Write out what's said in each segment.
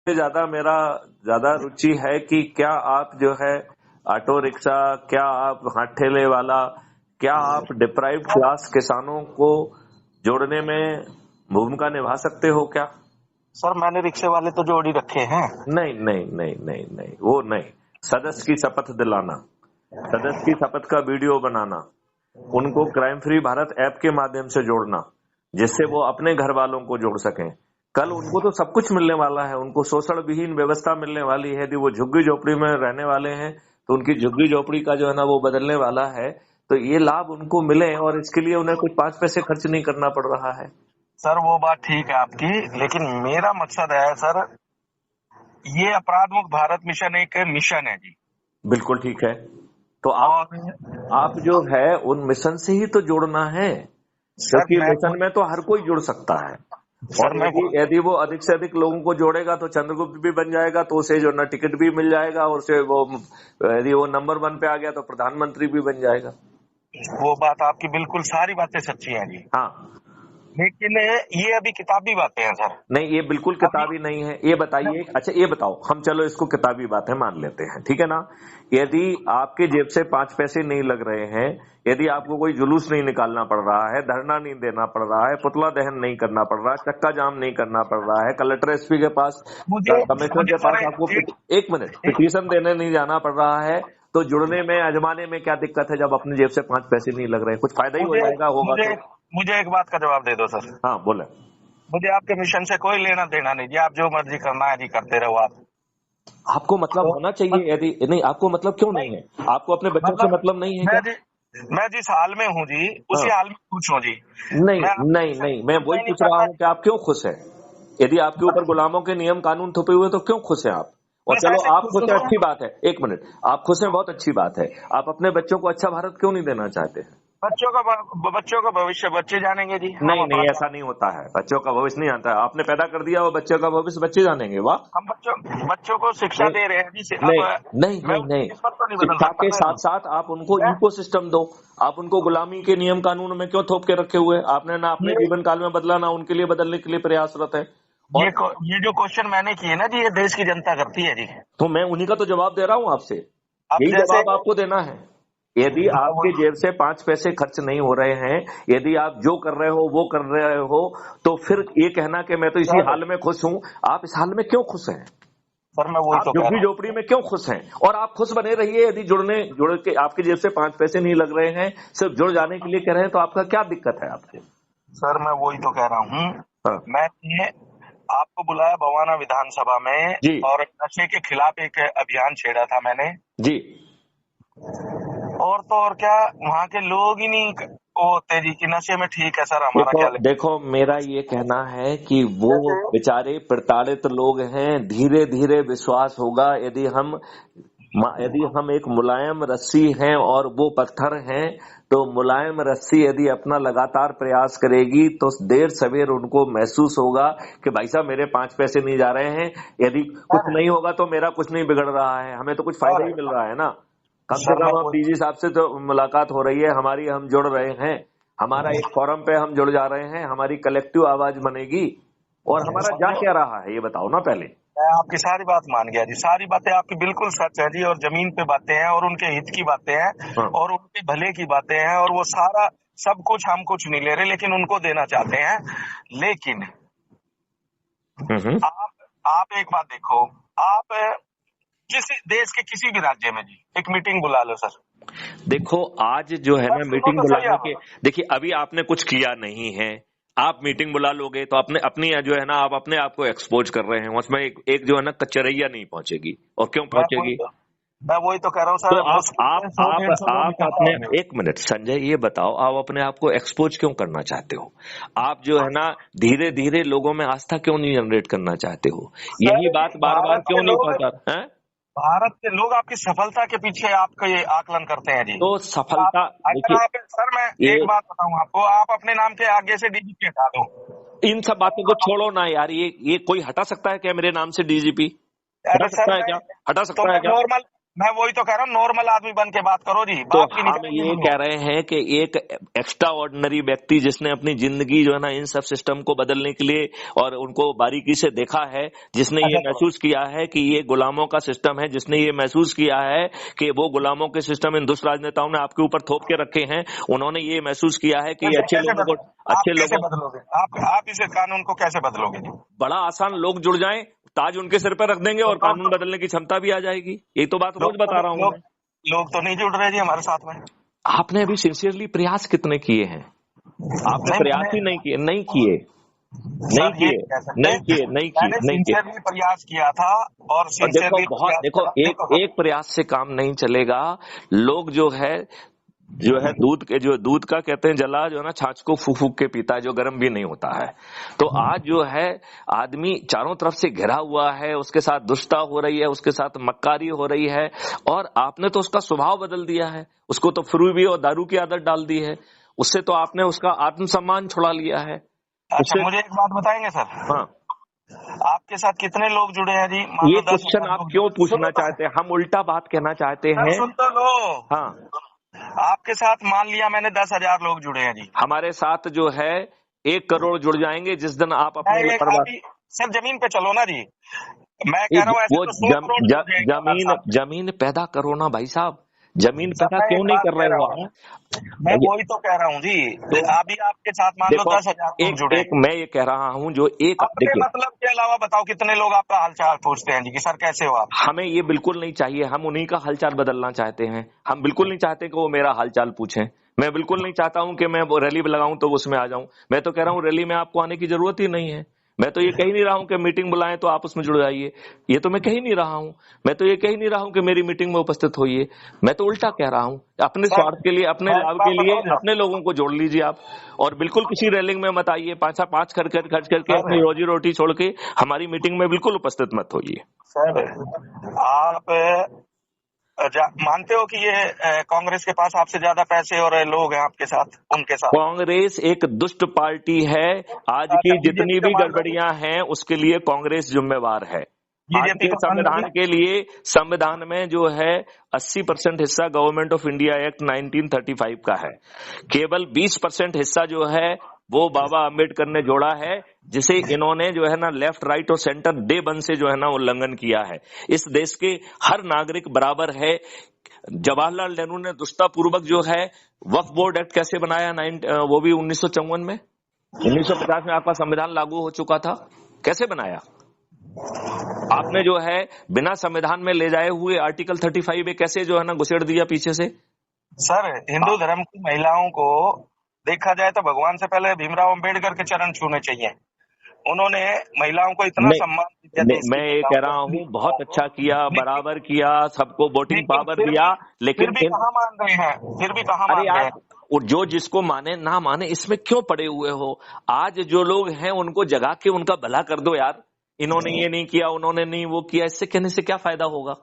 ज्यादा मेरा ज्यादा रुचि है कि क्या आप जो है ऑटो रिक्शा, क्या आप हाथ ठेले वाला, क्या आप डिप्राइव्ड क्लास किसानों को जोड़ने में भूमिका निभा सकते हो क्या? सर मैंने रिक्शे वाले तो जोड़ ही रखे हैं। नहीं नहीं नहीं नहीं नहीं, वो नहीं। सदस्य की शपथ दिलाना, सदस्य की शपथ का वीडियो बनाना, उनको क्राइम फ्री भारत ऐप के माध्यम से जोड़ना, जिससे वो अपने घर वालों को जोड़ सकें। कल उनको तो सब कुछ मिलने वाला है, उनको शोषण विहीन व्यवस्था मिलने वाली है। यदि वो झुग्गी झोपड़ी में रहने वाले हैं तो उनकी झुग्गी झोपड़ी का जो है ना वो बदलने वाला है। तो ये लाभ उनको मिले और इसके लिए उन्हें कुछ 5 पैसे खर्च नहीं करना पड़ रहा है। सर वो बात ठीक है आपकी, लेकिन मेरा मकसद है सर, ये अपराध मुक्त भारत मिशन एक मिशन है जी। बिल्कुल ठीक है। तो आप जो है उन मिशन से ही तो जोड़ना है, क्योंकि मिशन में तो हर कोई जुड़ सकता है। और यदि वो अधिक से अधिक लोगों को जोड़ेगा तो चंद्रगुप्त भी बन जाएगा, तो उसे जो ना टिकट भी मिल जाएगा, और उसे वो यदि वो नंबर 1 पे आ गया तो प्रधानमंत्री भी बन जाएगा। वो बात आपकी बिल्कुल सारी बातें सच्ची हैं जी। हाँ, लेकिन ये अभी किताबी बातें हैं सर। नहीं ये बिल्कुल किताबी नहीं है। ये बताइए, अच्छा ये बताओ, हम चलो इसको किताबी बातें मान लेते हैं, ठीक है ना। यदि आपके जेब से 5 पैसे नहीं लग रहे हैं, यदि आपको कोई जुलूस नहीं निकालना पड़ रहा है, धरना नहीं देना पड़ रहा है, पुतला दहन नहीं करना पड़ रहा है, चक्का जाम नहीं करना पड़ रहा है, कलेक्टर एसपी के पास, कमिश्नर के पास आपको 1 मिनट पिटीशन देने नहीं जाना पड़ रहा है, तो जुड़ने में अजमाने में क्या दिक्कत है? जब अपने जेब से 5 पैसे नहीं लग रहे, कुछ फायदा ही हो जाएगा होगा तो। मुझे एक बात का जवाब दे दो सर। हाँ बोले। मुझे आपके मिशन से कोई लेना देना नहीं जी, आप जो मर्जी करना है जी करते रहो आप। आपको मतलब होना चाहिए, यदि नहीं आपको मतलब क्यों नहीं है? आपको अपने बच्चों से मतलब नहीं है क्या? मैं जिस हाल में हूँ जी उसी हाल में खुश हूँ जी। नहीं नहीं नहीं, मैं वही पूछ रहा हूँ कि आप क्यों खुश हैं? यदि आपके ऊपर गुलामों के नियम कानून थोपे हुए तो क्यों खुश हैं आप? और चलो आप खुश हैं, अच्छी बात है, 1 मिनट, आप खुश हैं बहुत अच्छी बात है। आप अपने बच्चों को अच्छा भारत क्यों नहीं देना चाहते हैं? बच्चों का भविष्य बच्चे जानेंगे जी। नहीं नहीं, ऐसा नहीं होता है, बच्चों का भविष्य नहीं आता है। आपने पैदा कर दिया वो बच्चों का भविष्य बच्चे जानेंगे, वाह। हम बच्चों को शिक्षा दे रहे हैं जी। नहीं नहीं नहीं नहीं, शिक्षा के साथ साथ आप उनको इकोसिस्टम दो। आप उनको गुलामी के नियम कानून में क्यों थोप के रखे हुए? आपने ना अपने जीवन काल में बदला, ना उनके लिए बदलने के लिए प्रयासरत है। और ये जो क्वेश्चन मैंने किए ना जी, ये देश की जनता करती है जी। तो मैं उन्हीं का तो जवाब दे रहा हूँ आपसे, यही जवाब आपको देना है। यदि आपके जेब से 5 पैसे खर्च नहीं हो रहे हैं, यदि आप जो कर रहे हो वो कर रहे हो, तो फिर ये कहना कि मैं तो इसी हाल में खुश हूँ, आप इस हाल में क्यों खुश हैं? सर मैं वही तो कह रहा हूं, झोपड़ी में क्यों खुश हैं? और आप खुश बने रहिए। यदि जुड़ के आपके जेब से 5 पैसे नहीं लग रहे हैं, सिर्फ जुड़ जाने के लिए कह रहे हैं, तो आपका क्या दिक्कत है आपको? सर मैं वही तो कह रहा हूँ। हाँ। मैं आपको बुलाया बवाना विधानसभा में जी, और नशे के खिलाफ एक अभियान छेड़ा था मैंने जी। और तो और क्या, वहाँ के लोग ही नहीं होते जी कि नशे में ठीक है सर हमारा क्या देखो मेरा ये कहना है कि वो बेचारे प्रताड़ित लोग हैं, धीरे धीरे विश्वास होगा। यदि हम एक मुलायम रस्सी हैं और वो पत्थर हैं, तो मुलायम रस्सी यदि अपना लगातार प्रयास करेगी तो देर सवेर उनको महसूस होगा कि भाई साहब मेरे 5 पैसे नहीं जा रहे हैं। यदि कुछ नहीं होगा तो मेरा कुछ नहीं बिगड़ रहा है, हमें तो कुछ फायदा ही मिल रहा है ना। कम से कम अब डीजी साहब से तो मुलाकात हो रही है हमारी, हम जुड़ रहे हैं, हमारा एक फोरम पे हम जुड़ जा रहे हैं, हमारी कलेक्टिव आवाज बनेगी। और हमारा जा क्या रहा है ये बताओ ना पहले। मैं आपकी सारी बात मान गया जी, सारी बातें आपकी बिल्कुल सच है जी, और जमीन पे बातें हैं और उनके हित की बातें हैं और उनके भले की बातें हैं, और वो सारा सब कुछ हम कुछ नहीं ले रहे लेकिन उनको देना चाहते हैं। लेकिन आप एक बात देखो, आप किसी देश के किसी भी राज्य में जी एक मीटिंग बुला लो सर। देखो आज जो है ना मीटिंग बुलाने के, देखिए अभी आपने कुछ किया नहीं है, आप मीटिंग बुला लोगे तो अपनी जो है ना आप अपने आप को एक्सपोज कर रहे हैं, उसमें एक जो है ना कचरैया नहीं पहुंचेगी। और क्यों पहुंचेगी? मैं वही तो कह रहा हूँ सर। तो आप अपने 1 मिनट संजय ये बताओ, आप अपने आप को एक्सपोज क्यों करना चाहते हो? आप जो है ना धीरे धीरे लोगों में आस्था क्यों नहीं जनरेट करना चाहते हो? यही बात बार बार क्यों नहीं पहुंचा है? भारत के लोग आपकी सफलता के पीछे आपका ये आकलन करते हैं जी। तो सफलता देखिए, सर मैं एक बात बताऊं आपको, आप अपने नाम के आगे से डीजीपी हटा दो। इन सब बातों को छोड़ो ना यार, ये कोई हटा सकता है क्या मेरे नाम से डीजीपी? हटा सकता है क्या? हटा सकता है क्या? मैं वही तो कह रहा हूँ, नॉर्मल आदमी बन के बात करो जी, तो बात की हम निकलेगी ये कह रहे हैं कि एक एक्स्ट्रा ऑर्डिनरी व्यक्ति जिसने अपनी जिंदगी जो है ना इन सब सिस्टम को बदलने के लिए और उनको बारीकी से देखा है, जिसने ये अच्छा चलो, महसूस किया है कि ये गुलामों का सिस्टम है, जिसने ये महसूस किया है कि वो गुलामों के सिस्टम इन दुष्ट राजनेताओं ने आपके ऊपर थोप के रखे हैं, उन्होंने ये महसूस किया है कि कैसे अच्छे कैसे लोगों को आप अच्छे कैसे लोगों बदलोगे? आप इस कानून को कैसे बदलोगे जी? बड़ा आसान, लोग जुड़ जाएं, ताज उनके सिर पर रख देंगे और कानून बदलने की क्षमता भी आ जाएगी। यही तो बात रोज बता रहा हूं मैं। लोग तो नहीं जुड़ रहे जी हमारे साथ में। आपने अभी सिंसियरली प्रयास कितने किए हैं? आपने नहीं प्रयास मैंने ही नहीं किए, नहीं किए, नहीं सर ये किए, नहीं कह सकते, नहीं किए, नहीं किए, मैंने नहीं किए। सिंसियरली प्रयास किया था और और देखो सिंसियरली बहुत, प्रयास देखो करा, एक देखो एक प्रयास से काम नहीं चलेगा। लोग जो है दूध का कहते हैं जला जो है ना छाछ को फूक फूक के पीता है, जो गर्म भी नहीं होता है। तो आज जो है आदमी चारों तरफ से घिरा हुआ है, उसके साथ दुष्टता हो रही है, उसके साथ मक्कारी हो रही है, और आपने तो उसका स्वभाव बदल दिया है, उसको तो फ्रूबी और दारू की आदत डाल दी है, उससे तो आपने उसका आत्मसम्मान छुड़ा लिया है अच्छा उससे। मुझे एक बात बताएंगे सर, हाँ, आपके साथ कितने लोग जुड़े हैं जी? मान ये लो 10,000 क्वेश्चन आप लोग क्यों जुड़े, पूछना सुनो तो, चाहते हैं? हम उल्टा बात कहना चाहते सर हैं। सुन तो लो, हाँ, आपके साथ मान लिया मैंने 10,000 लोग जुड़े हैं जी, हमारे साथ जो है 1 करोड़ जुड़ जाएंगे जिस दिन आप मैं अपने एक परिवार। अभी सर जमीन पे चलो ना जी, मैं कह रहा हूँ ऐसे वो तो 100 करोड़ जुड़ जाएंगे हमारे जमीन साथ। जमीन पैदा करो ना भाई साहब, जमीन सर पैदा मैं क्यों एक नहीं बात कर कह रहे रहा हो हूँ, आप? मैं ये- वही तो कह रहा हूँ जी, तो अभी आपके साथ मान लो देखो 10,000 लोग एक जुड़े एक हैं, मैं ये कह रहा हूं जो एक अपने देखिए, मतलब के अलावा बताओ कितने लोग आपका हालचाल पूछते हैं जी कि सर कैसे हो आप? हमें ये बिल्कुल नहीं चाहिए, हम उन्हीं का हालचाल बदलना चाहते हैं। हम बिल्कुल नहीं चाहते कि वो मेरा हालचाल पूछें। मैं बिल्कुल नहीं चाहता हूं कि मैं वो रैली लगाऊं तो उसमें आ जाऊं। मैं तो कह रहा हूं रैली में आपको आने की जरूरत ही नहीं है। मैं तो ये कह ही नहीं रहा हूं कि मीटिंग बुलाएं तो आप उसमें जुड़ जाइए, ये तो मैं कह ही नहीं रहा हूं। मैं तो ये कह ही नहीं रहा हूं कि मेरी मीटिंग में उपस्थित होइए। मैं तो उल्टा कह रहा हूं, अपने सर स्वार्थ के लिए, अपने मैं एक लाभ बात के लिए बताऊं जी अपने लोगों को जोड़ लीजिए आप। और बिल्कुल किसी रैलिंग में मत आइए, पाँच खर्च करके सर अपनी रोजी रोटी छोड़ के हमारी मीटिंग में बिल्कुल उपस्थित मत होइए। सर आप मानते हो कि ये कांग्रेस के पास आपसे ज्यादा पैसे और लोग हैं आपके साथ, उनके साथ? कांग्रेस एक दुष्ट पार्टी है। आज अच्छा की बीजेपी जितनी का भी मान लो जी, गड़बड़ियां हैं उसके लिए कांग्रेस जिम्मेवार है। आज बीजेपी के का मान लो जी, संविधान के लिए, संविधान में जो है 80% हिस्सा गवर्नमेंट ऑफ इंडिया एक्ट 1935 का है। केवल 20% हिस्सा जो है वो बाबा अंबेडकर ने जोड़ा है, जिसे इन्होंने जो है ना लेफ्ट राइट और सेंटर डे वन से जो है ना उल्लंघन किया है। इस देश के हर नागरिक बराबर है। जवाहरलाल नेहरू ने दुष्टता पूर्वक जो है वक्फ बोर्ड एक्ट कैसे बनाया, वो भी 1954 में, 1950 में आपका संविधान लागू हो चुका था, कैसे बनाया? आपने जो है बिना संविधान में ले जाए हुए आर्टिकल 35 में कैसे जो है ना घुसेड़ दिया पीछे से। सर हिंदू धर्म की महिलाओं को देखा जाए तो भगवान से पहले भीमराव अंबेडकर के चरण छूने चाहिए। उन्होंने महिलाओं को इतना नहीं, सम्मान दिया, देश की मैं ये महिलाओं कह को, रहा अपनी हूं बहुत महिलाओं को, अच्छा किया, लेकिन बराबर किया, सबको वोटिंग लेकिन पावर दिया, फिर लेकिन भी कहाँ मान रहे हैं, फिर भी कहाँ अरे मान रहे यार, हैं? वो जो जिसको माने ना माने इसमें क्यों पड़े हुए हो? आज जो लोग हैं उनको जगा के उनका भला कर दो यार। इन्होंने ये नहीं किया, उन्होंने नहीं वो किया, इससे कहने से क्या फायदा होगा?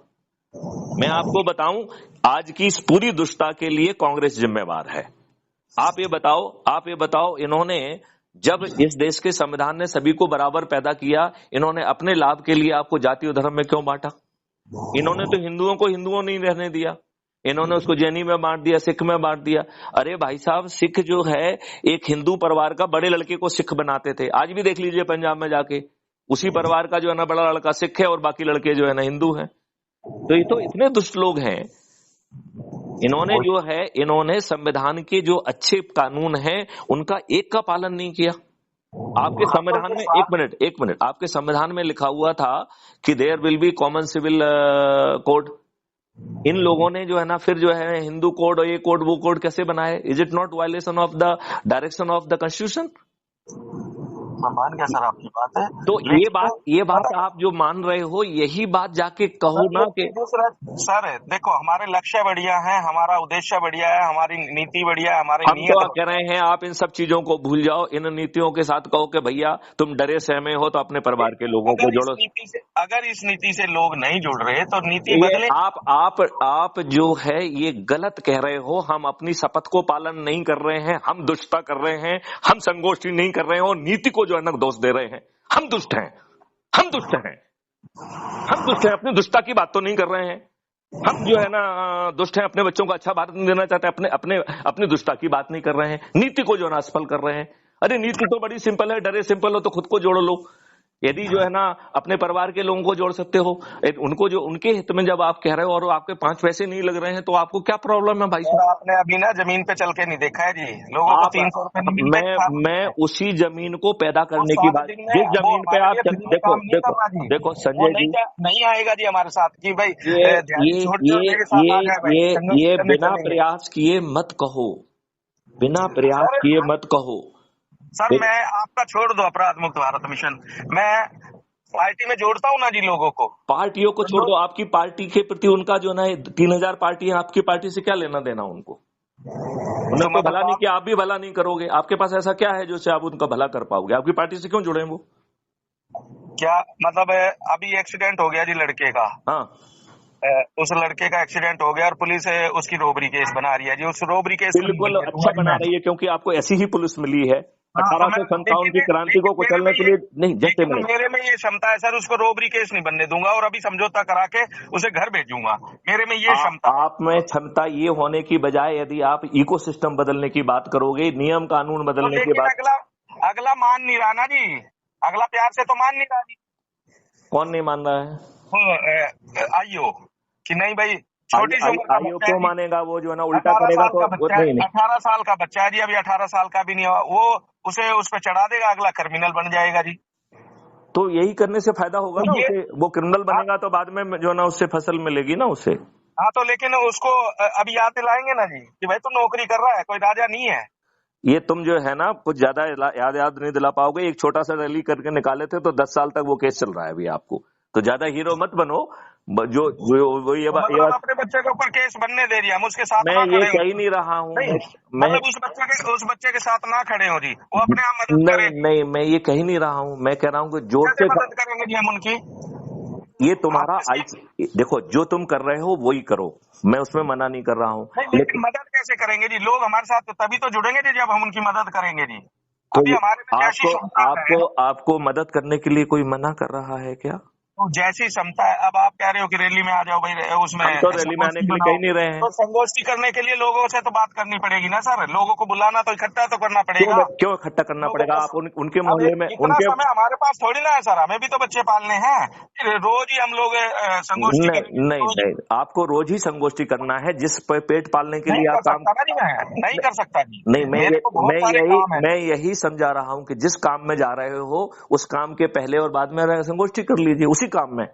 मैं आपको बताऊं, आज की इस पूरी दुष्टता के लिए कांग्रेस जिम्मेवार है। आप ये बताओ, इन्होंने जब इस देश के संविधान ने सभी को बराबर पैदा किया, इन्होंने अपने लाभ के लिए आपको जाति और धर्म में क्यों बांटा? इन्होंने तो हिंदुओं को हिंदुओं नहीं रहने दिया, इन्होंने उसको जैनी में बांट दिया, सिख में बांट दिया। अरे भाई साहब, सिख जो है एक हिंदू परिवार का बड़े लड़के को सिख बनाते थे। आज भी देख लीजिए पंजाब में जाके, उसी परिवार का जो है ना बड़ा लड़का सिख है और बाकी लड़के जो है ना हिंदू हैं। तो ये तो इतने दुष्ट लोग हैं। इन्होंने संविधान के जो अच्छे कानून हैं उनका एक का पालन नहीं किया। आपके हाँ तो संविधान ये में, साफ, एक मिनट, आपके संविधान में लिखा हुआ था कि there will be common civil code. इन लोगों ने जो है ना फिर जो है हिंदू कोड और ये कोड वो कोड कैसे बनाए? Is it not violation of the direction of the constitution? मैं मान गया सर आपकी बात है, तो लेकिन ये बात पता है आप जो मान रहे हो, यही बात जाके कहो सर, ना कि दूसरा सर देखो हमारे लक्ष्य बढ़िया है, हमारा उद्देश्य बढ़िया है, हमारी नीति बढ़िया है, हमारी हम तो नीयत कह रहे हैं आप इन सब चीजों को भूल जाओ, इन नीतियों के साथ कहो कि भैया तुम डरे सहमे हो तो अपने परिवार के लोगों को जोड़ो। अगर इस नीति से लोग नहीं जुड़ रहे तो नीति ये बदले। आप जो है ये गलत कह रहे हो। हम अपनी शपथ को पालन नहीं कर रहे हैं, हम दुष्टता कर रहे हैं, हम संगोष्ठी नहीं कर रहे हैं और नीति को जो है ना दोष दे रहे हैं। हम दुष्ट हैं, हम दुष्ट हैं, हम दुष्ट हैं, अपनी दुष्टता की बात तो नहीं कर रहे हैं। हम जो है ना दुष्ट हैं, अपने बच्चों को अच्छा भारत नहीं देना चाहते, अपने अपने अपनी दुष्टता की बात नहीं कर रहे हैं, नीति को जो है ना असफल कर रहे हैं। अरे नीति तो बड़ी सिंपल है, डरे सिंपल हो तो खुद को जोड़ लो। यदि जो है ना अपने परिवार के लोगों को जोड़ सकते हो, उनको जो उनके हित में जब आप कह रहे हो और आपके 5 पैसे नहीं लग रहे हैं, तो आपको क्या प्रॉब्लम है भाई और साहब? आपने अभी ना जमीन पे चल के नहीं देखा है जी, लोगों को आप 300 रुपए नहीं मिलते किसानों मैं को। उसी जमीन को पैदा वो करने की 7 बात, दिन में जिस वो जमीन पे हमारे आप लिए फ्री में देखो काम नहीं देखो कर रहा जी। देखो वो संजय जी, नहीं आएगा जी हमारे साथ कि भाई ये दिहाड़ी ये छोड़ के और ये मेरे साथ आ ये जाए भाई, ये संघर्ष ये करने बिना चलेंगे। प्रयास किए मत कहो, बिना प्रयास सर किए मत कहो। सर मैं आपका छोड़ दो अपराध मुक्त भारत मिशन, मैं पार्टी में जोड़ता हूँ ना जी लोगों को। पार्टियों को तो छोड़ दो, आपकी पार्टी के प्रति उनका जो ना 3000 पार्टी है, आपकी पार्टी से क्या लेना देना उनको? उन्होंने तो भला मतलब नहीं आप किया, आप भी भला नहीं करोगे। आपके पास ऐसा क्या है जो से आप उनका भला कर पाओगे? आपकी पार्टी से क्यों जुड़े वो? क्या मतलब अभी एक्सीडेंट हो गया जी लड़के का, हाँ, उस लड़के का एक्सीडेंट हो गया और पुलिस उसकी रोबरी केस बना रही है जी, उस रोबरी केस को नहीं बिल्कुल बनने अच्छा दूंगा जी बना मैं। रही है, क्योंकि आपको ऐसी ही पुलिस मिली है। हाँ तो मैं 1857 की क्रांति को कुचलने के लिए नहीं, जस्ट मिनट। मेरे में ये क्षमता है सर, उसको रोबरी केस नहीं बनने दूंगा और अभी समझौता करा के उसे घर भेजूंगा, मेरे में ये क्षमता है। आप में क्षमता ये होने की बजाय यदि आप इकोसिस्टम बदलने की बात करोगे, नियम कानून तो बदलने की लेकिन बात, अगला अगला मान नहीं रहा ना जी, अगला प्यार से तो मान नहीं रहा जी। कौन नहीं मान रहा है? वो आईओ कि नहीं भाई, छोटी सी उम्र का आईओ बच्चा है क्यों जी, मानेगा? वो जो है ना उल्टा 18 करेगा साल तो का बच्चा है, नहीं नहीं, 18 साल का बच्चा है जी, अभी 18 साल का भी नहीं हुआ, वो उसे उस पर चढ़ा देगा, अगला क्रिमिनल बन जाएगा जी। तो यही करने से फायदा होगा तो ना ये उसे, वो क्रिमिनल बनेगा तो बाद में जो है ना उससे फसल मिलेगी ना उसे। हाँ तो लेकिन उसको अभी याद दिलाएंगे ना जी कि भाई तू नौकरी कर रहा है, कोई राजा नहीं है। ये तुम जो है ना कुछ ज्यादा याद नहीं दिला पाओगे। एक छोटा सा रैली करके निकाले थे तो 10 साल तक वो केस चल रहा है अभी आपको। तो ज्यादा हीरो मत बनो। जो वो ये तो मतलब अपने बच्चे के ऊपर केस बनने दे दिया, हम उसके साथ मैं ना ये खड़े हो। कह ही नहीं रहा हूँ। नहीं मैं मतलब उस बच्चे के साथ ना खड़े हो जी, वो अपने आप मदद करे। नहीं मैं ये कह ही नहीं रहा हूँ। मैं कह रहा हूँ कि कैसे जोड़ते मदद करेंगे जी हम उनकी? ये तुम्हारा आप किसी देखो, जो तुम कर रहे हो वही करो, मैं उसमें मना नहीं कर रहा हूँ। नहीं, लेकिन मदद कैसे करेंगे जी? लोग हमारे साथ तभी तो जुड़ेंगे जी जब हम उनकी मदद करेंगे जी। तो अभी हमारे में जैसी आपको क्षमता है, आपको आपको मदद करने के लिए कोई मना कर रहा है क्या? तो जैसी क्षमता है, अब आप कह रहे हो कि रैली में आ जाओ भाई, उसमें हम तो रैली में आने संगोष्ठी के लिए कह बनाओ, ही नहीं रहे हैं। तो संगोष्ठी करने के लिए लोगों से तो बात करनी पड़ेगी ना सर, लोगों को बुलाना तो इकट्ठा तो करना पड़ेगा। क्यों इकट्ठा करना लोगों पड़ेगा? को आप उनके अब मोहल्ले में इतना उनके समय हमारे पास थोड़ी ना है सर, हमें भी तो बच्चे पालने हैं। फिर रोज ही हम लोग संगोष्ठी नहीं करेंगे नहीं रोज? नहीं, आपको रोज ही संगोष्ठी करना है जिस पेट पालने के नहीं लिए कर आप काम। सकता ना जी, मैं नहीं कर सकता जी, नहीं, मेरे को बहुत सारे काम है। मैं यही समझा रहा हूँ कि जिस काम में जा रहे हो उस काम के पहले और बाद में संगोष्ठी कर लीजिए। उसी काम में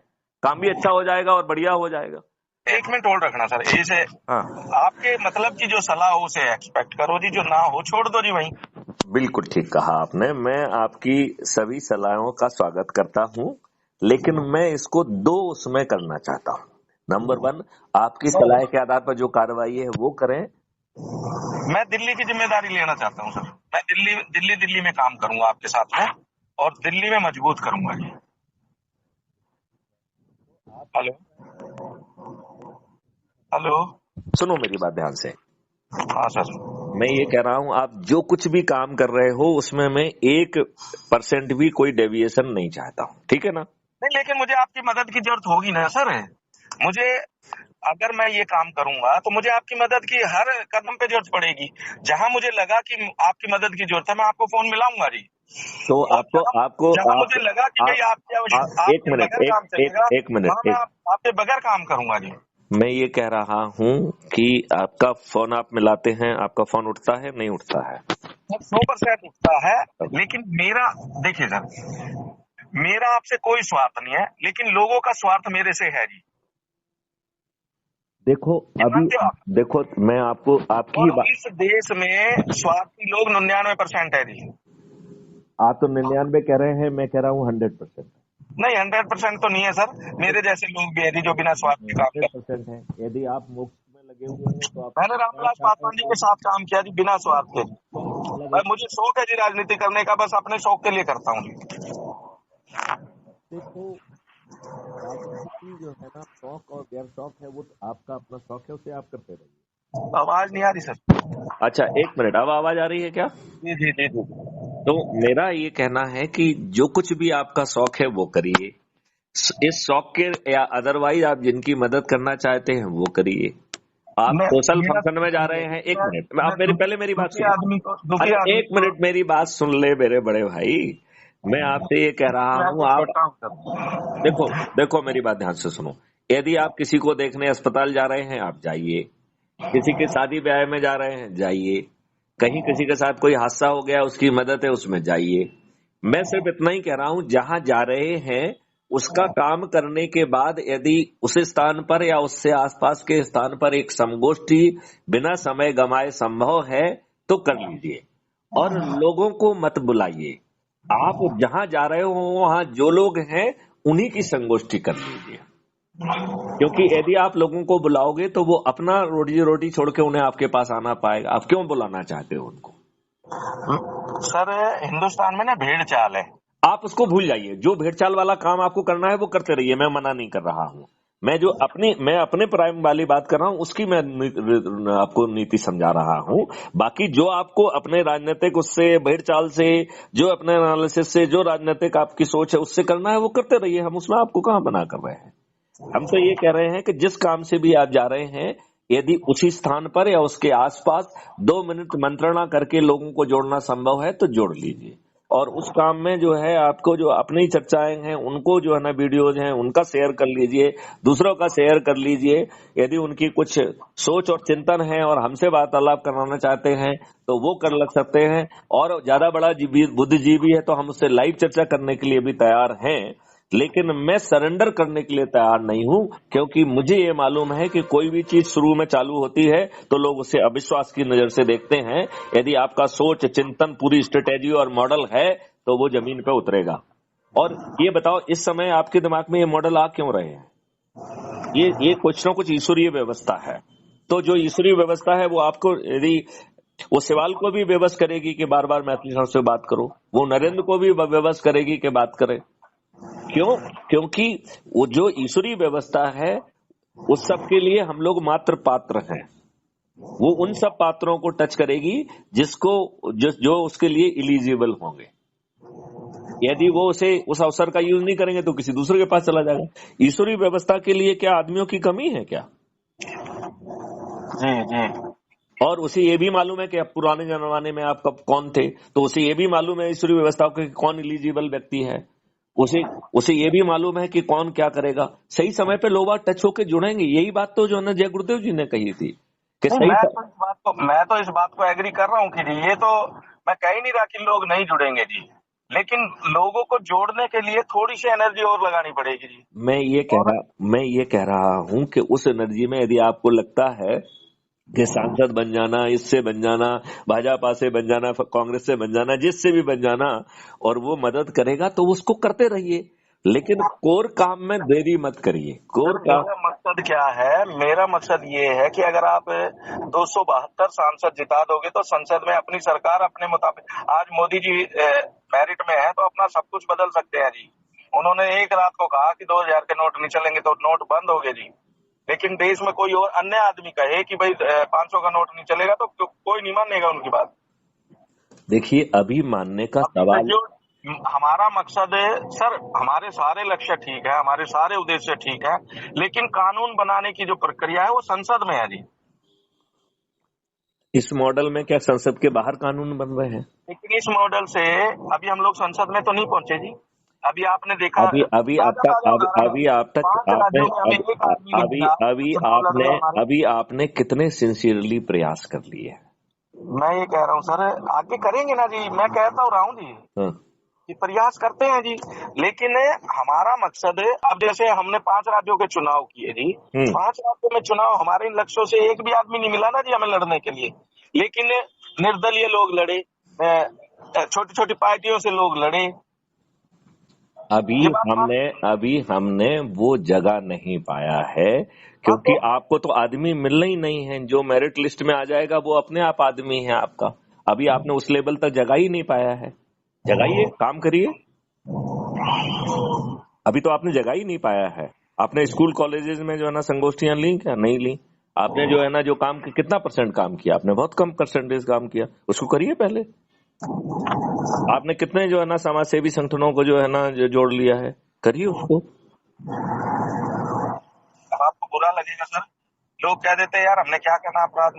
काम भी अच्छा हो जाएगा और बढ़िया हो जाएगा। 1 मिनट होल्ड रखना सर, यही से हाँ, आपके मतलब की जो सलाह हो उसे एक्सपेक्ट करो जी, जो ना हो छोड़ दो जी वहीं। बिल्कुल ठीक कहा आपने। मैं आपकी सभी सलाहों का स्वागत करता हूँ, लेकिन मैं इसको 2 उसमें करना चाहता हूँ। नंबर 1, आपकी सलाह के आधार पर जो कार्रवाई है वो करें। मैं दिल्ली की जिम्मेदारी लेना चाहता हूँ सर, मैं दिल्ली में काम करूंगा आपके साथ में और दिल्ली में मजबूत करूंगा जी। हेलो हेलो, सुनो मेरी बात ध्यान से। हाँ सर। मैं ये कह रहा हूँ, आप जो कुछ भी काम कर रहे हो उसमें मैं 1% भी कोई डेविएशन नहीं चाहता हूँ, ठीक है ना? नहीं लेकिन मुझे आपकी मदद की जरूरत होगी ना सर, मुझे अगर मैं ये काम करूंगा तो मुझे आपकी मदद की हर कदम पे जरूरत पड़ेगी। जहां मुझे लगा कि आपकी मदद की जरूरत है, मैं आपको फोन मिलाऊंगा जी। तो जहां मुझे लगा कि भाई आपके बगैर काम चलेगा, वहां मैं आपके बगैर काम करूंगा जी। मैं ये कह रहा हूँ कि आपका फोन आप मिलाते हैं, आपका फोन उठता है नहीं उठता है? 100% उठता है, लेकिन मेरा देखिए सर, मेरा आपसे कोई स्वार्थ नहीं है, लेकिन लोगों का स्वार्थ मेरे से है जी। देखो अभी देखो, मैं आपको आपकी और इस देश में स्वार्थी लोग 99% है जी। आप तो 99 कह रहे हैं, मैं कह रहा हूँ 100%। नहीं 100% तो नहीं है सर, मेरे जैसे लोग भी है जी जो बिना स्वार्थ के काम करते 100% है। यदि आप मोक्ष में लगे हुए हैं तो आप, मैंने रामविलास पासवान जी के साथ काम किया जी बिना स्वार्थ के। मुझे शौक है जी राजनीति करने का, बस अपने शौक के लिए करता हूँ जी। देखो राजनीति जो है ना, शौक और गैर शौक है, वो आपका अपना शौक है, उसे आप करते रहिए। आवाज नहीं आ रही सर? अच्छा 1 मिनट, अब आवाज आ रही है क्या? जी जी जी जी। तो मेरा ये कहना है कि जो कुछ भी आपका शौक है वो करिए। इस शौक के या अदरवाइज आप जिनकी मदद करना चाहते हैं वो करिए। आप सोशल फंक्शन में जा रहे हैं, एक मिनट आप मेरी बात सुनिए। अरे एक मिनट मेरी बात सुन ले मेरे बड़े भाई, मैं आपसे ये कह रहा हूँ, आप देखो मेरी बात ध्यान से सुनो। यदि आप किसी को देखने अस्पताल जा रहे हैं आप जाइए, किसी के शादी ब्याह में जा रहे हैं जाइए, कहीं किसी के साथ कोई हादसा हो गया उसकी मदद है उसमें जाइए। मैं सिर्फ इतना ही कह रहा हूं, जहां जा रहे हैं उसका काम करने के बाद यदि उस स्थान पर या उससे आसपास के स्थान पर एक संगोष्ठी बिना समय गंवाए संभव है तो कर लीजिए, और लोगों को मत बुलाइए। आप जहां जा रहे हो वहां जो लोग हैं उन्हीं की संगोष्ठी कर लीजिए, क्योंकि यदि आप लोगों को बुलाओगे तो वो अपना रोजी रोटी छोड़ के उन्हें आपके पास आना पाएगा। आप क्यों बुलाना चाहते हो उनको? सर हिंदुस्तान में ना भेड़ चाल है, आप उसको भूल जाइए। जो भेड़ चाल वाला काम आपको करना है वो करते रहिए, मैं मना नहीं कर रहा हूँ। मैं अपने प्राइम वाली बात कर रहा हूँ, उसकी मैं आपको नीति समझा रहा हूँ। बाकी जो आपको अपने राजनीतिक उससे भेड़ चाल से, जो अपने एनालिसिस से, जो राजनीतिक आपकी सोच है उससे करना है वो करते रहिए, हम उसमें आपको कहाँ मना कर रहे हैं। हम तो ये कह रहे हैं कि जिस काम से भी आप जा रहे हैं यदि उसी स्थान पर या उसके आसपास 2 मिनट मंत्रणा करके लोगों को जोड़ना संभव है तो जोड़ लीजिए, और उस काम में जो है आपको जो अपनी चर्चाएं हैं उनको जो है ना वीडियोज हैं उनका शेयर कर लीजिए, दूसरों का शेयर कर लीजिए। यदि उनकी कुछ सोच और चिंतन है और हमसे वार्तालाप कराना चाहते हैं तो वो कर लग सकते हैं, और ज्यादा बड़ा बुद्धिजीवी है तो हम उससे लाइव चर्चा करने के लिए भी तैयार हैं। लेकिन मैं सरेंडर करने के लिए तैयार नहीं हूं, क्योंकि मुझे ये मालूम है कि कोई भी चीज शुरू में चालू होती है तो लोग उसे अविश्वास की नजर से देखते हैं। यदि आपका सोच, चिंतन, पूरी स्ट्रेटेजी और मॉडल है तो वो जमीन पे उतरेगा। और ये बताओ इस समय आपके दिमाग में ये मॉडल आ क्यों रहे हैं? ये कुछ ना कुछ ईश्वरीय व्यवस्था है। तो जो ईश्वरीय व्यवस्था है वो आपको, यदि वो सवाल को भी विवश करेगी कि बार बार मैथिली सर से बात करो, वो नरेंद्र को भी विवश करेगी कि बात करें। क्यों? क्योंकि वो जो ईश्वरीय व्यवस्था है उस सब के लिए हम लोग मात्र पात्र हैं। वो उन सब पात्रों को टच करेगी जो उसके लिए इलिजिबल होंगे। यदि वो उस अवसर का यूज नहीं करेंगे तो किसी दूसरे के पास चला जाएगा। ईश्वरीय व्यवस्था के लिए क्या आदमियों की कमी है क्या? जी। और उसे ये भी मालूम है कि अब पुराने जमाने में आप कब कौन थे, तो उसे ये भी मालूम है ईश्वरीय व्यवस्था के कौन इलिजिबल व्यक्ति है। उसे ये भी मालूम है कि कौन क्या करेगा। सही समय पे लोग टच होके जुड़ेंगे। यही बात तो जो है ना जय गुरुदेव जी ने कही थी कि सही। मैं तो इस बात को एग्री कर रहा हूँ कि जी, ये तो मैं कह ही नहीं रहा कि लोग नहीं जुड़ेंगे जी, लेकिन लोगों को जोड़ने के लिए थोड़ी सी एनर्जी और लगानी पड़ेगी जी। मैं ये कह रहा हूँ कि उस एनर्जी में यदि आपको लगता है कि सांसद बन जाना, इससे बन जाना, भाजपा से बन जाना, कांग्रेस से बन जाना, जिससे भी बन जाना, और वो मदद करेगा तो उसको करते रहिए, लेकिन कोर काम में देरी मत करिए। मेरा मकसद क्या है? मेरा मकसद ये है कि अगर आप 272 सांसद जिता दोगे तो संसद में अपनी सरकार अपने मुताबिक, आज मोदी जी मेरिट में है तो अपना सब कुछ बदल सकते हैं जी। उन्होंने एक रात को कहा कि 2000 के नोट नहीं चलेंगे तो नोट बंद हो गए जी, लेकिन देश में कोई और अन्य आदमी कहे कि भाई 500 का नोट नहीं चलेगा तो कोई नहीं मानेगा उनकी बात। देखिए अभी मानने का सवाल, हमारा मकसद है सर, हमारे सारे लक्ष्य ठीक है, हमारे सारे उद्देश्य ठीक है, लेकिन कानून बनाने की जो प्रक्रिया है वो संसद में है जी। इस मॉडल में क्या संसद के बाहर कानून बन रहे हैं? लेकिन इस मॉडल से अभी हम लोग संसद में तो नहीं पहुंचे जी। अभी आपने देखा, अभी आपने कितने सिंसियरली प्रयास कर लिए? मैं ये कह रहा हूँ सर आगे करेंगे ना जी, मैं कहता हूँ रहा हूँ जी कि प्रयास करते हैं जी, लेकिन हमारा मकसद है, अब जैसे हमने 5 राज्यों के चुनाव किए जी, 5 राज्यों में चुनाव, हमारे इन लक्ष्यों से एक भी आदमी नहीं मिला ना जी हमें लड़ने के लिए, लेकिन निर्दलीय लोग लड़े, छोटी छोटी पार्टियों से लोग लड़े। अभी हमने वो जगह नहीं पाया है, क्योंकि आपको तो आदमी मिलना ही नहीं है। जो मेरिट लिस्ट में आ जाएगा वो अपने आप आदमी है आपका। अभी आपने उस लेवल तक जगह ही नहीं पाया है। जगाइए, काम करिए। अभी तो आपने जगह ही नहीं पाया है। आपने स्कूल कॉलेजेस में जो है ना संगोष्ठियां ली क्या? नहीं ली। आपने जो है ना जो काम कितना % काम किया? आपने बहुत कम % काम किया। उसको करिए पहले। आपने कितने जो है ना समाज सेवी संगठनों को जो है ना जो जोड़ लिया है, करिए उसको। अब आपको बुरा लगेगा सर, लोग कह देते हैं यार हमने क्या करना अपराध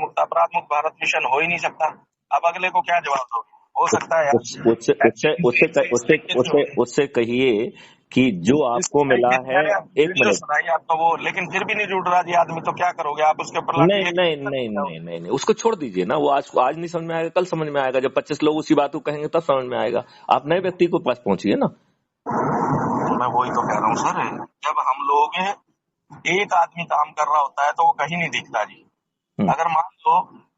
मुक्त भारत मिशन हो ही नहीं सकता। अब अगले को क्या जवाब दोगे? हो सकता है यार उससे उससे उससे उससे उससे उससे कहिए कि जो आपको मिला है, एक वीडियो मिनट। सुनाइए आपका वो, लेकिन फिर भी नहीं जुड़ रहा जी आदमी, तो क्या करोगे आप? उसके ऊपर लाठी नहीं लेके नहीं नहीं नहीं नहीं नहीं, उसको छोड़ दीजिए ना। वो आज नहीं समझ में आएगा, कल समझ में आएगा। जब 25 लोग उसी बात को कहेंगे तब समझ में आएगा। आप नए व्यक्ति को पास पहुंचिए ना। मैं वही तो कह रहा हूँ सर, जब हम लोग एक आदमी काम कर रहा होता है तो वो कहीं नहीं दिखता जी। अगर मान लो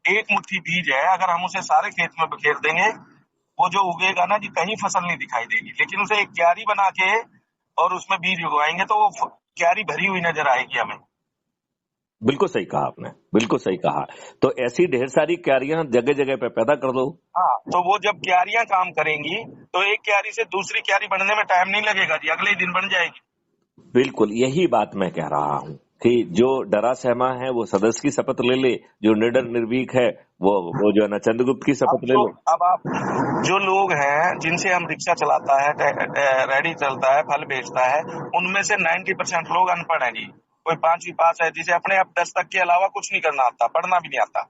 एक मुट्ठी बीज है, अगर हम उसे सारे खेत में बिखेर देंगे, वो जो उगेगा ना जी, कहीं फसल नहीं दिखाई देगी। लेकिन उसे एक क्यारी बना के और उसमें बीज उगवाएंगे तो वो क्यारी भरी हुई नजर आएगी हमें। बिल्कुल सही कहा आपने, बिल्कुल सही कहा। तो ऐसी ढेर सारी क्यारियां जगह जगह पे पैदा कर दो। हाँ, तो वो जब क्यारियां काम करेंगी तो एक क्यारी से दूसरी क्यारी बनने में टाइम नहीं लगेगा जी, अगले ही दिन बन जाएगी। बिल्कुल यही बात मैं कह रहा हूँ कि जो डरा सहमा है वो सदस्य की शपथ ले ले, जो निडर निर्भीक है वो जो है ना चंद्रगुप्त की शपथ ले ले। अब आप जो लोग हैं जिनसे हम रिक्शा चलाता है, रेडी चलता है, फल बेचता है, उनमें से 90% लोग अनपढ़ हैं जी। कोई 5वीं पास है, जिसे अपने अब 10 तक के अलावा कुछ नहीं करना आता, पढ़ना भी नहीं आता।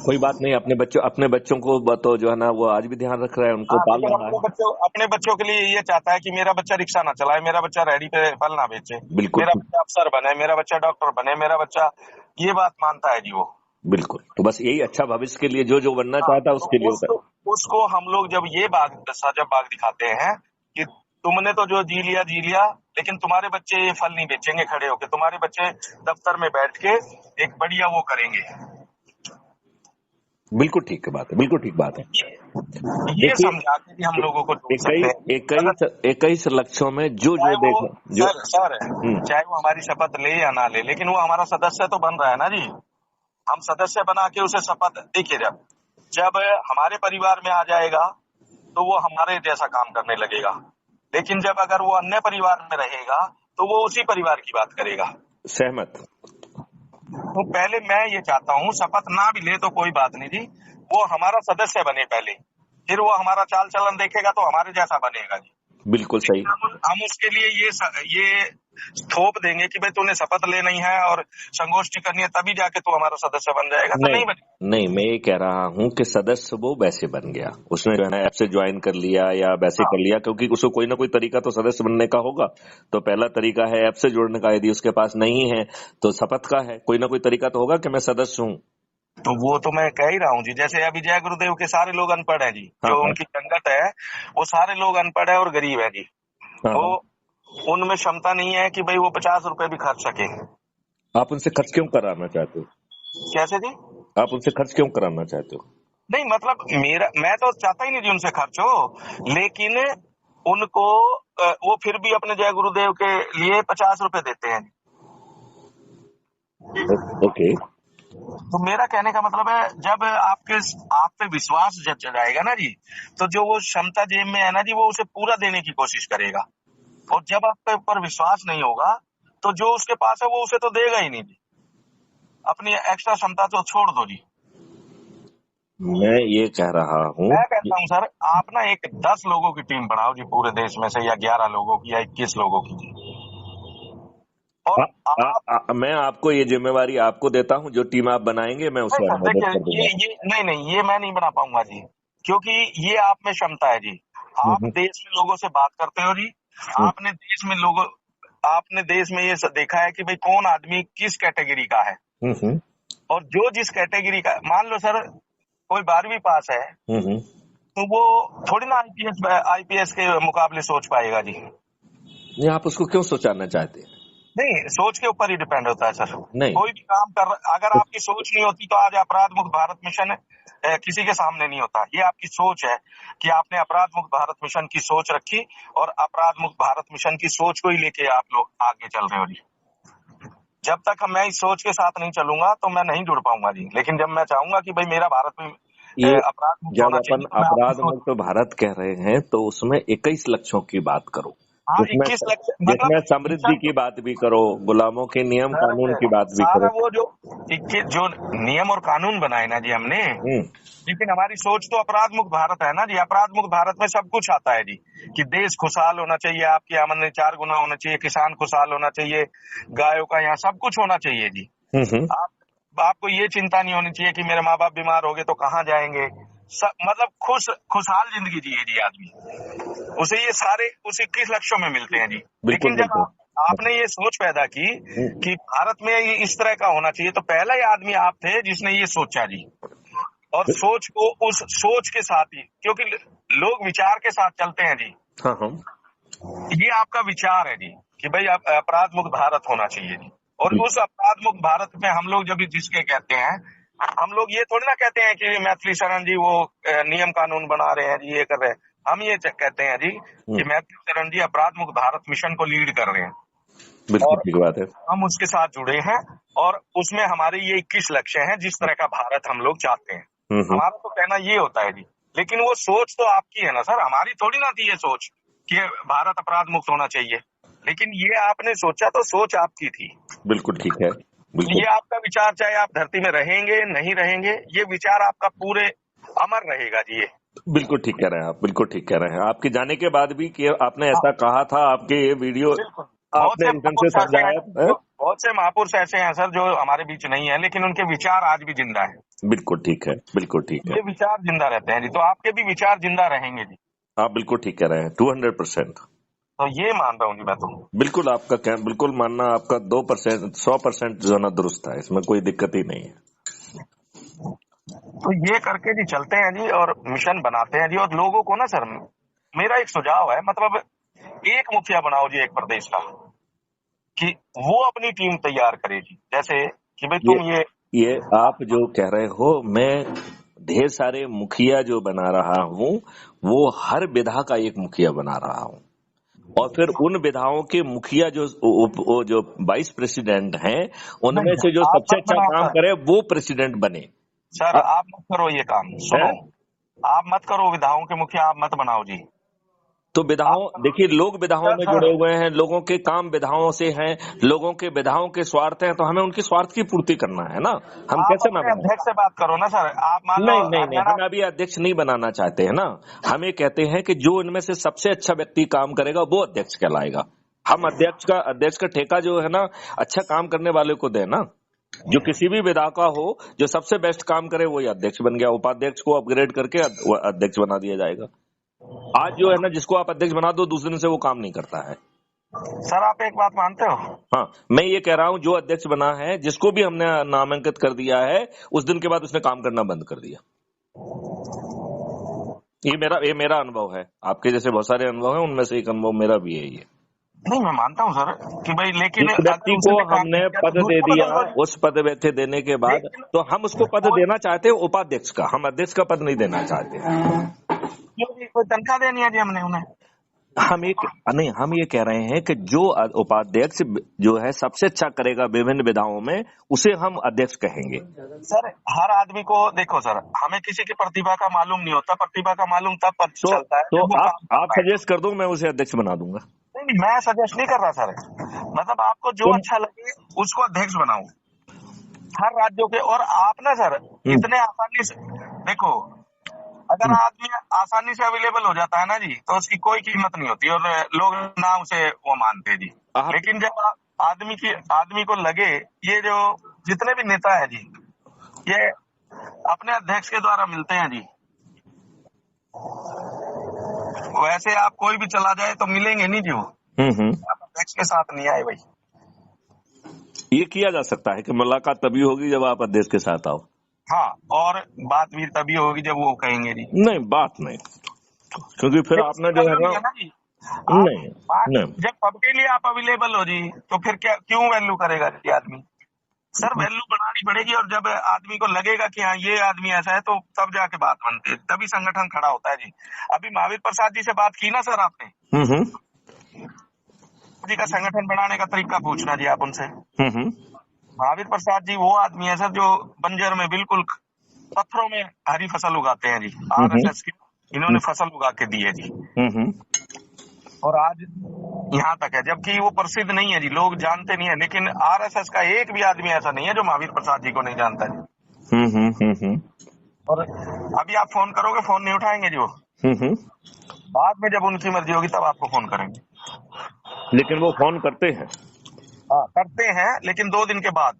कोई बात नहीं, अपने बच्चों को तो जो है ना वो आज भी ध्यान रख रहा है, उनको हाँ, पाल लेकिन रहा है। अपने बच्चों के लिए ये चाहता है कि मेरा बच्चा रिक्शा ना चलाए, मेरा बच्चा रेडी पे फल ना बेचे, बिल्कुल मेरा बच्चा अफसर बने, मेरा बच्चा डॉक्टर बने, मेरा बच्चा, ये बात मानता है जी वो। बिल्कुल। तो बस यही अच्छा भविष्य के लिए जो बनना हाँ, चाहता है तो उसके लिए होता उसको हम लोग जब ये साजब बाग दिखाते हैं कि तुमने तो जो जी लिया, लेकिन तुम्हारे बच्चे ये फल नहीं बेचेंगे खड़े होके, तुम्हारे बच्चे दफ्तर में बैठ के एक बढ़िया वो करेंगे। है। बिल्कुल ठीक बात है, बिल्कुल ठीक बात है। ये समझा के भी हम लोगों को जोड़ सकते हैं। 21 लक्ष्यों में जो चाहे वो देखो जो। सर चाहे वो हमारी शपथ ले या ना ले, लेकिन वो हमारा सदस्य तो बन रहा है ना जी। हम सदस्य बना के उसे शपथ, देखिए जब हमारे परिवार में आ जाएगा तो वो हमारे जैसा काम करने लगेगा। लेकिन जब अगर वो अन्य परिवार में रहेगा तो वो उसी परिवार की बात करेगा। सहमत। तो पहले मैं ये चाहता हूँ, शपथ ना भी ले तो कोई बात नहीं जी, वो हमारा सदस्य बने पहले, फिर वो हमारा चाल चलन देखेगा तो हमारे जैसा बनेगा जी। बिल्कुल सही। हम उसके लिए ये थोप देंगे कि भाई तूने शपथ लेनी है और संगोष्ठी करनी है, तभी जाके तू हमारा सदस्य बन जाएगा, तो नहीं बनेगा। नहीं, मैं ये कह रहा हूँ कि सदस्य वो वैसे बन गया, उसने जो है ना ऐप से ज्वाइन कर लिया या वैसे कर लिया, क्योंकि उसको कोई ना कोई तरीका तो सदस्य बनने का होगा। तो पहला तरीका है ऐप से जुड़ने का, यदि उसके पास नहीं है तो शपथ का है। कोई ना कोई तरीका तो होगा कि मैं सदस्य हूँ। तो वो तो मैं कह ही रहा हूँ जी, जैसे अभी जय गुरुदेव के सारे लोग अनपढ़ हैं जी, हाँ, जो हाँ, उनकी संगत है वो सारे लोग अनपढ़ है और गरीब है जी। हाँ, तो हाँ। उनमें क्षमता नहीं है कि भाई वो 50 रुपए भी खर्च सके। आप उनसे खर्च क्यों कराना चाहते हो? कैसे जी? आप उनसे खर्च क्यों कराना चाहते हो? नहीं मतलब मैं तो चाहता ही नहीं जी उनसे खर्च हो, लेकिन उनको वो फिर भी अपने जय गुरुदेव के लिए 50 रुपए देते हैं। ओके। तो मेरा कहने का मतलब है, जब आप पे विश्वास जब जाएगा ना जी, तो जो वो क्षमता जेब में है ना जी, वो उसे पूरा देने की कोशिश करेगा। और जब आपके ऊपर विश्वास नहीं होगा तो जो उसके पास है वो उसे तो देगा ही नहीं जी। अपनी एक्स्ट्रा क्षमता तो छोड़ दो जी। मैं ये कह रहा हूँ, मैं कहता हूँ सर, आप ना एक 10 लोगों की टीम बनाओ जी पूरे देश में से, या 11 लोगों की या 21 लोगों की जी। और मैं आपको ये जिम्मेवारी आपको देता हूँ, जो टीम आप बनाएंगे मैं नहीं उसमें सर, मदद देखिए कर दूंगा। ये नहीं, ये मैं नहीं बना पाऊंगा जी, क्योंकि ये आप में क्षमता है जी। आप हम्म, देश में लोगों से बात करते हो जी, हम्म, आपने देश में ये देखा है कि भाई कौन आदमी किस कैटेगरी का है, हम्म, और जो जिस कैटेगरी का, मान लो सर कोई 12वीं पास है, हम्म। तो वो थोड़ी ना आईपीएस के मुकाबले सोच पाएगा जी। नहीं, आप उसको क्यों सोचाना चाहते हैं? नहीं, सोच के ऊपर ही डिपेंड होता है सर। नहीं। कोई भी काम अगर आपकी सोच नहीं होती तो आज अपराध मुक्त भारत मिशन किसी के सामने नहीं होता। ये आपकी सोच है कि आपने अपराध मुक्त भारत मिशन की सोच रखी, और अपराध मुक्त भारत मिशन की सोच को ही लेके आप लोग आगे चल रहे हो जी। जब तक मैं इस सोच के साथ नहीं चलूंगा तो मैं नहीं जुड़ पाऊंगा जी। लेकिन जब मैं चाहूंगा कि भाई मेरा भारत में ये अपराध मुक्त जब होना अपन चाहिए, तो मैं आपकी अपराध सोच। मुक्त भारत कह रहे हैं तो उसमें 21 लक्ष्यों की बात करो। हाँ, जिसमें 21 लक्ष्य जिसमें मतलब समृद्धि मिशन की बात भी करो, गुलामों के नियम सर कानून की बात भी सारा करो। वो जो 21 जो नियम और कानून बनाए ना जी हमने, हम्म। लेकिन हमारी सोच तो अपराध मुक्त भारत है ना जी। अपराध मुक्त भारत में सब कुछ आता है जी, कि देश खुशहाल होना चाहिए, आपकी आमदनी 4 गुना होना चाहिए, किसान खुशहाल होना चाहिए, गायों का यहाँ सब कुछ होना चाहिए जी। हम्म। आपको ये चिंता नहीं होनी चाहिए कि मेरे माँ बाप बीमार हो गए तो कहाँ जाएंगे। मतलब खुशहाल जिंदगी जिए जी आदमी, उसे ये सारे उस 21 लक्ष्यों में मिलते हैं जी। बिल्कुल लेकिन जब बिल्कुल। आपने ये सोच पैदा की कि भारत में ये इस तरह का होना चाहिए, तो पहला ही आदमी आप थे जिसने ये सोचा जी। और सोच को उस सोच के साथ ही, क्योंकि लोग विचार के साथ चलते हैं जी। हाँ हाँ। ये आपका विचार है जी कि भाई अपराध मुक्त भारत होना चाहिए जी। और बिल्कुल। उस अपराध मुक्त भारत में हम लोग जब जिसके कहते हैं, हम लोग ये थोड़ी ना कहते हैं कि मैथिली शरण जी वो नियम कानून बना रहे हैं जी, ये कर रहे हैं। हम ये कहते हैं जी कि मैथिली शरण जी अपराध मुक्त भारत मिशन को लीड कर रहे हैं, बिल्कुल और ठीक बात है। हम उसके साथ जुड़े हैं, और उसमें हमारे ये 21 लक्ष्य हैं जिस तरह का भारत हम लोग चाहते हैं। हमारा तो कहना ये होता है जी, लेकिन वो सोच तो आपकी है ना सर, हमारी थोड़ी ना थी ये सोच कि भारत अपराध मुक्त होना चाहिए। लेकिन ये आपने सोचा तो सोच आपकी थी। बिल्कुल ठीक है। बिल्कुल ये आपका विचार, चाहे आप धरती में रहेंगे नहीं रहेंगे, ये विचार आपका पूरे अमर रहेगा जी। ये बिल्कुल ठीक कह रहे हैं आप, बिल्कुल ठीक कह रहे हैं। आपके जाने के बाद भी कि आपने ऐसा कहा था, आपके ये वीडियो बिल्कुल। आपने एकदम से समझाया है? बहुत से महापुरुष ऐसे हैं सर जो हमारे बीच नहीं है, लेकिन उनके विचार आज भी जिंदा है। बिल्कुल ठीक है, बिल्कुल ठीक है। ये विचार जिंदा रहते हैं जी, तो आपके भी विचार जिंदा रहेंगे जी। आप बिल्कुल ठीक कह रहे हैं, 200%। तो ये मान रहा हूँ जी मैं तो। बिल्कुल आपका बिल्कुल मानना आपका 2%, 100% जो है ना दुरुस्त है, इसमें कोई दिक्कत ही नहीं है। तो ये करके जी चलते हैं जी, और मिशन बनाते हैं जी। और लोगों को ना सर, मेरा एक सुझाव है, मतलब एक मुखिया बनाओ जी एक प्रदेश का, कि वो अपनी टीम तैयार करे जी। जैसे कि भाई तुम ये आप जो कह रहे हो, मैं ढेर सारे मुखिया जो बना रहा हूँ, वो हर विधा का एक मुखिया बना रहा हूँ, और फिर उन विधाओं के मुखिया जो वाइस प्रेसिडेंट हैं, उनमें से जो सबसे अच्छा काम करे वो प्रेसिडेंट बने। सर आप मत करो ये काम, सुनो, आप मत करो, विधाओं के मुखिया आप मत बनाओ जी। तो विधाओं, देखिए लोग विधाओं में जुड़े हुए हैं, लोगों के काम विधाओं से हैं, लोगों के विधाओं के स्वार्थ हैं, तो हमें उनके स्वार्थ की पूर्ति करना है ना। हम कैसे ना बनाए? अध्यक्ष से बात करो ना सर, आप मान लो। नहीं, हम अभी अध्यक्ष नहीं बनाना चाहते हैं ना। हम ये कहते हैं कि जो इनमें से सबसे अच्छा व्यक्ति काम करेगा वो अध्यक्ष कहलाएगा। हम अध्यक्ष का ठेका जो है ना, अच्छा काम करने वाले को दे ना। जो किसी भी विधा का हो, जो सबसे बेस्ट काम करे वही अध्यक्ष बन गया। उपाध्यक्ष को अपग्रेड करके अध्यक्ष बना दिया जाएगा। आज जो है ना, जिसको आप अध्यक्ष बना दो, दूसरे दिन से वो काम नहीं करता है। सर आप एक बात मानते हो? हाँ, मैं ये कह रहा हूँ, जो अध्यक्ष बना है, जिसको भी हमने नामांकित कर दिया है, उस दिन के बाद उसने काम करना बंद कर दिया। ये मेरा अनुभव है। आपके जैसे बहुत सारे अनुभव हैं, उनमें से एक अनुभव मेरा भी है ये। नहीं, मैं मानता हूँ सर कि भाई, लेकिन जिस व्यक्ति को हमने पद दे दिया, उस पद व्यक्ति देने के बाद तो हम उसको पद देना चाहते हैं उपाध्यक्ष का, हम अध्यक्ष का पद नहीं देना चाहते। कोई तनख्वाह देनी है जी हमने उन्हें? हम ये कह रहे हैं कि जो उपाध्यक्ष जो है सबसे अच्छा करेगा विभिन्न विधाओं में, उसे हम अध्यक्ष कहेंगे। सर हर आदमी को देखो सर, हमें किसी की प्रतिभा का मालूम नहीं होता, प्रतिभा का मालूम तब पता चलता है। तो आप सजेस्ट कर दो, मैं उसे अध्यक्ष बना दूंगा। नहीं, मैं सजेस्ट नहीं कर रहा सर, मतलब आपको जो अच्छा लगे उसको अध्यक्ष बनाओ हर राज्यों के। और आप ना सर इतने आसानी से देखो, अगर आदमी आसानी से अवेलेबल हो जाता है ना जी, तो उसकी कोई कीमत नहीं होती, और लोग ना उसे वो मानते जी। लेकिन जब आदमी को लगे, ये जो जितने भी नेता है जी, ये अपने अध्यक्ष के द्वारा मिलते हैं जी, वैसे आप कोई भी चला जाए तो मिलेंगे नहीं जी वो। आप अध्यक्ष के साथ नहीं आए भाई। ये किया जा सकता है कि मुलाकात तभी होगी जब आप अध्यक्ष के साथ आओ। हाँ, और बात भी तभी होगी जब वो कहेंगे जी। नहीं, बात नहीं, क्योंकि फिर आपने जो है ना जी, नहीं, जब सबके लिए आप अवेलेबल हो जी, तो फिर क्यों वैल्यू करेगा जी आदमी? सर वैल्यू बढ़ानी पड़ेगी, और जब आदमी को लगेगा कि हाँ ये आदमी ऐसा है, तो तब जाके बात बनती है, तभी संगठन खड़ा होता है जी। अभी महावीर प्रसाद जी से बात की ना सर आपने, जी का संगठन बनाने का तरीका पूछना जी आप उनसे। महावीर प्रसाद जी वो आदमी है सर जो बंजर में बिल्कुल पत्थरों में हरी फसल उगाते हैं जी। RSS की इन्होंने फसल उगा के दी है जी। और आज यहाँ तक है, जबकि वो प्रसिद्ध नहीं है जी, लोग जानते नहीं है। लेकिन आरएसएस का एक भी आदमी ऐसा नहीं है जो महावीर प्रसाद जी को नहीं जानता जी। और अभी आप फोन करोगे, फोन नहीं उठाएंगे जी वो। बाद में जब उनकी मर्जी होगी तब आपको फोन करेंगे। लेकिन वो फोन करते हैं। हाँ करते हैं, लेकिन 2 दिन के बाद।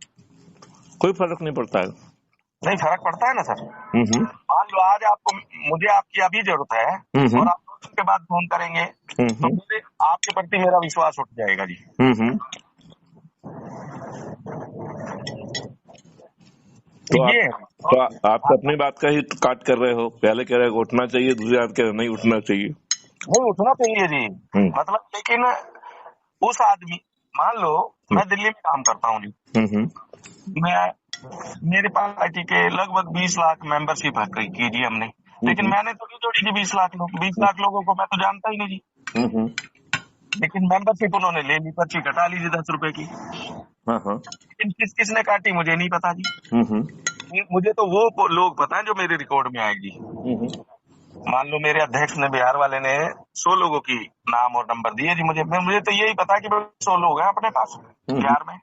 कोई फर्क नहीं पड़ता है। नहीं फर्क पड़ता है ना सर। मान लो आज आपको, मुझे आपकी अभी जरूरत है और आप 2 दिन के बाद फोन करेंगे तो मुझे आपके प्रति मेरा विश्वास उठ जाएगा जी। तो आप अपनी बात का ही काट कर रहे हो। पहले कह रहे हो उठना चाहिए, दूसरी बात कह रहे नहीं उठना चाहिए। नहीं उठना चाहिए जी, मतलब लेकिन उस आदमी, मान लो मैं दिल्ली में काम करता हूँ जी, मेरे पार्टी के लगभग 20 लाख मेंबरशिप की जी हमने, लेकिन मैंने तो नहीं जोड़ी जी 20 लाख लोग। 20 लाख लोगों को मैं तो जानता ही नहीं जी। लेकिन मेंबरशिप उन्होंने ले ली, पर्ची कटा ली जी 10 रुपए की। लेकिन किसने काटी मुझे नहीं पता जी। मुझे तो वो लोग पता है जो मेरे रिकॉर्ड में आएगी। मान लो मेरे अध्यक्ष ने, बिहार वाले ने 100 लोगों की नाम और नंबर दिए जी मुझे तो यही पता है कि 100 लोग हैं अपने पास बिहार में।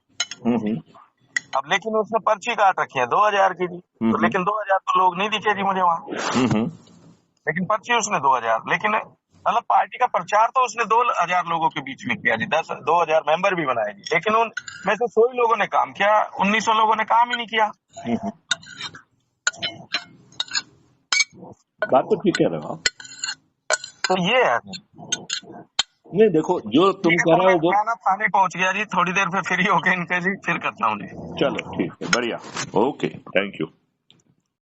अब लेकिन उसने पर्ची काट रखी है 2000 की जी, तो लेकिन 2000 तो लोग नहीं दिखे जी मुझे वहाँ। लेकिन पर्ची उसने 2000, लेकिन मतलब पार्टी का प्रचार तो उसने 2000 लोगों के बीच में किया जी, 2000 मेंबर भी बनाए जी, लेकिन उन में से 100 लोगों ने काम किया, 1900 लोगों ने काम ही नहीं किया। बात तो ठीक कह रहे हो। तो ये है नहीं, देखो जो तुम कह रहे हो वो। मैं थाने पहुंच गया जी, थोड़ी देर पे फ्री होके इनके जी फिर करता हूँ जी। चलो ठीक है, बढ़िया, ओके, थैंक यू।